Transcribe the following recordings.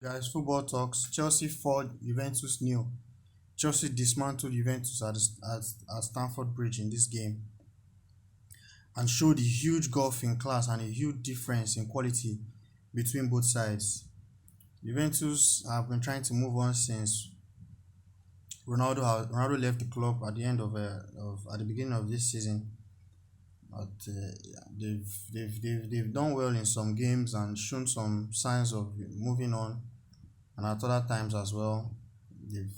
Guys, football talks. Chelsea fought Juventus new. Chelsea dismantled Juventus at Stamford Bridge in this game and showed a huge gulf in class and a huge difference in quality between both sides. Juventus have been trying to move on since Ronaldo left the club at the end of at the beginning of this season. But they've done well in some games and shown some signs of moving on, and at other times as well, they've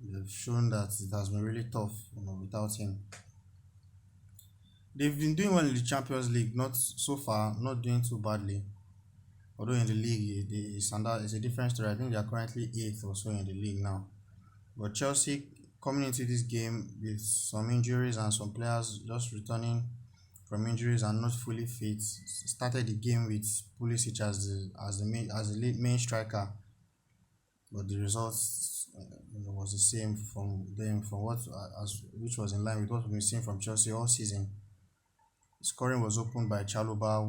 they've shown that it has been really tough, without him. They've been doing well in the Champions League, not so far, not doing too badly. Although in the league, it's a different story. I think they are currently eighth or so in the league now. But Chelsea coming into this game with some injuries and some players just returning from injuries and not fully fit, started the game with Pulisic as the main striker, but the results was the same from them, from what as which was in line with what we've been seeing from Chelsea all season. Scoring was opened by Chaluba,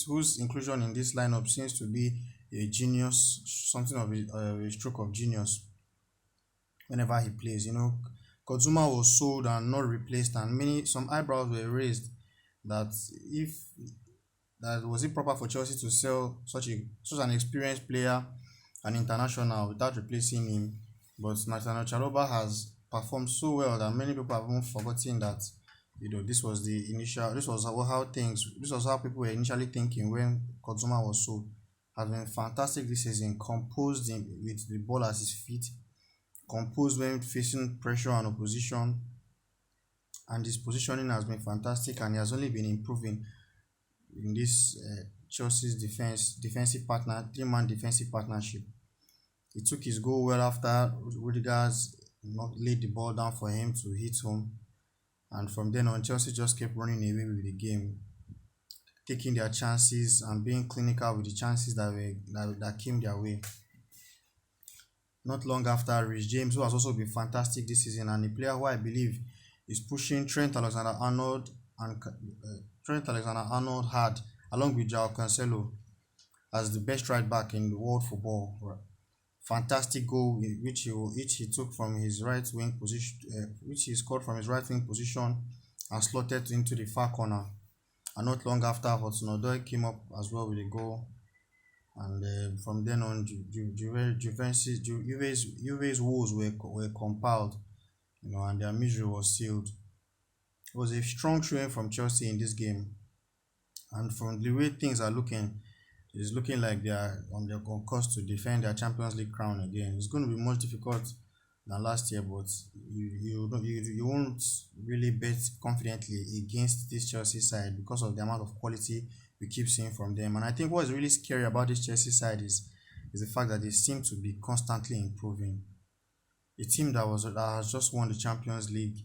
whose inclusion in this lineup seems to be a genius, something of a stroke of genius. Whenever he plays, Kozuma was sold and not replaced, and some eyebrows were raised that if that was it proper for Chelsea to sell such an experienced player, an international, without replacing him. But Nathaniel Chaluba has performed so well that many people have even forgotten that this was how people were initially thinking when Kozuma was sold. Has been fantastic this season, composed with the ball at his feet, composed when facing pressure and opposition, and his positioning has been fantastic, and he has only been improving in this Chelsea's defensive partner, three-man defensive partnership. He took his goal well after Rudiger's laid the ball down for him to hit home, and from then on Chelsea just kept running away with the game, taking their chances and being clinical with the chances that came their way. Not long after, Rich James, who has also been fantastic this season, and a player who I believe is pushing Trent Alexander-Arnold hard, along with Joao Cancelo, as the best right back in the world football. Fantastic goal which he took from his right wing position, which he scored from his right wing position and slotted into the far corner. And not long after, Hudson-Odoi came up as well with a goal. And from then on, Juve's woes were compiled, and their misery was sealed. It was a strong showing from Chelsea in this game, and from the way things are looking, it's looking like they are on their course to defend their Champions League crown again. It's going to be more difficult than last year, but you won't really bet confidently against this Chelsea side because of the amount of quality we keep seeing from them. And I think what's really scary about this Chelsea side is the fact that they seem to be constantly improving. A team that has just won the Champions League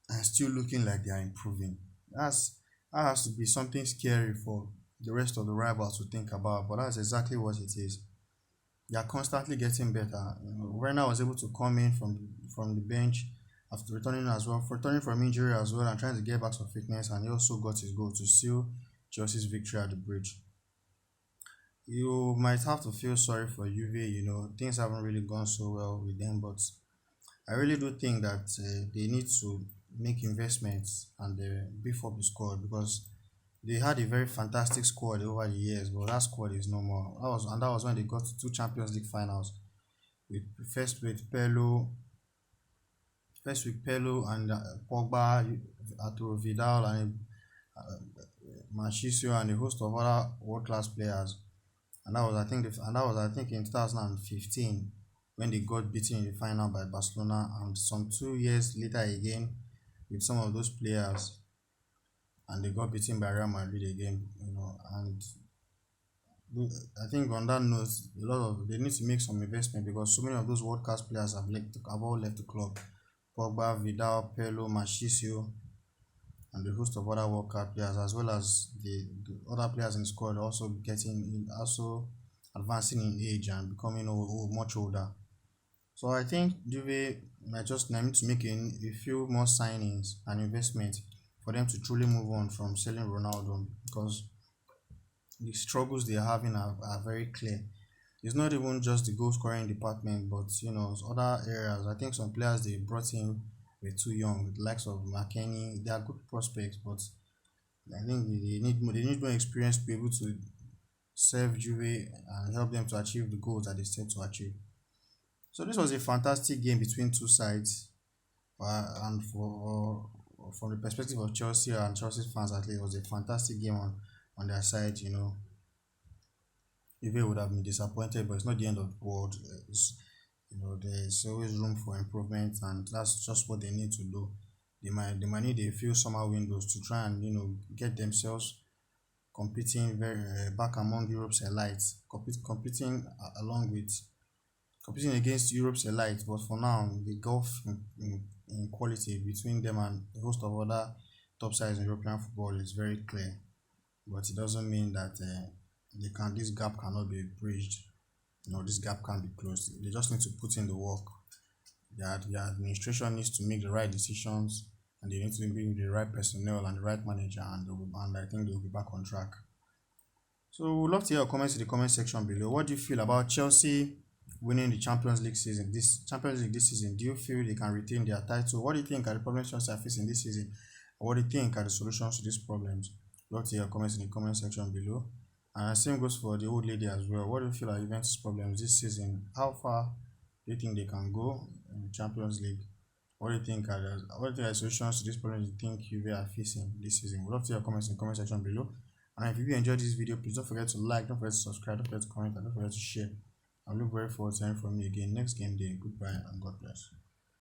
and still looking like they are improving. That has to be something scary for the rest of the rivals to think about, but that's exactly what it is. They are constantly getting better. Werner was able to come in from the bench after returning from injury as well, and trying to get back some fitness, and he also got his goal to seal Chelsea's victory at the bridge. You might have to feel sorry for Juve, things haven't really gone so well with them, but I really do think that they need to make investments and beef up the squad, because they had a very fantastic squad over the years, but that squad is no more. That was when they got to two Champions League finals, with Pelo and Pogba, Arturo Vidal, and Marchisio, and a host of other world-class players. And that was I think in 2015 when they got beaten in the final by Barcelona, and some 2 years later again with some of those players, and they got beaten by Real Madrid again. And I think on that note, they need to make some investment, because so many of those world class players have all left the club. Pogba, Vidal, Pelo, Marchisio, and the host of other world class players, as well as the other players in the squad also advancing in age and becoming much older. So I think Juve might just need to make a few more signings and investment for them to truly move on from selling Ronaldo, because the struggles they're having are very clear. It's not even just the goal scoring department, but other areas. I think some players they brought in were too young, the likes of McKennie. They are good prospects, but I think they need more experience to be able to serve Juve and help them to achieve the goals that they set to achieve. So this was a fantastic game between two sides, and for from the perspective of Chelsea and Chelsea fans at least, it was a fantastic game on their side. Juve would have been disappointed, but it's not the end of the world. There's always room for improvement, and that's just what they need to do. They might need a few summer windows to try and get themselves competing very back among Europe's elites, competing against Europe's elites. But for now, the gulf in quality between them and a host of other top sides in European football is very clear. But it doesn't mean that this gap cannot be bridged. This gap can be closed. They just need to put in the work. The administration needs to make the right decisions, and they need to bring the right personnel and the right manager, and I think they'll be back on track. So we'd love to hear your comments in the comment section below. What do you feel about Chelsea winning the Champions League this season? Do you feel they can retain their title? What do you think are the problems Chelsea are facing this season? What do you think are the solutions to these problems? Love to hear your comments in the comment section below. And same goes for the old lady as well. What do you feel are Juventus' problems this season? How far do you think they can go in the Champions League? What do you think are the solutions to these problems you think Juve are facing this season? We'd love to hear your comments in the comment section below. And if you enjoyed this video, please don't forget to like, don't forget to subscribe, don't forget to comment, and don't forget to share. I look very forward to hearing from you again next game day. Goodbye and God bless.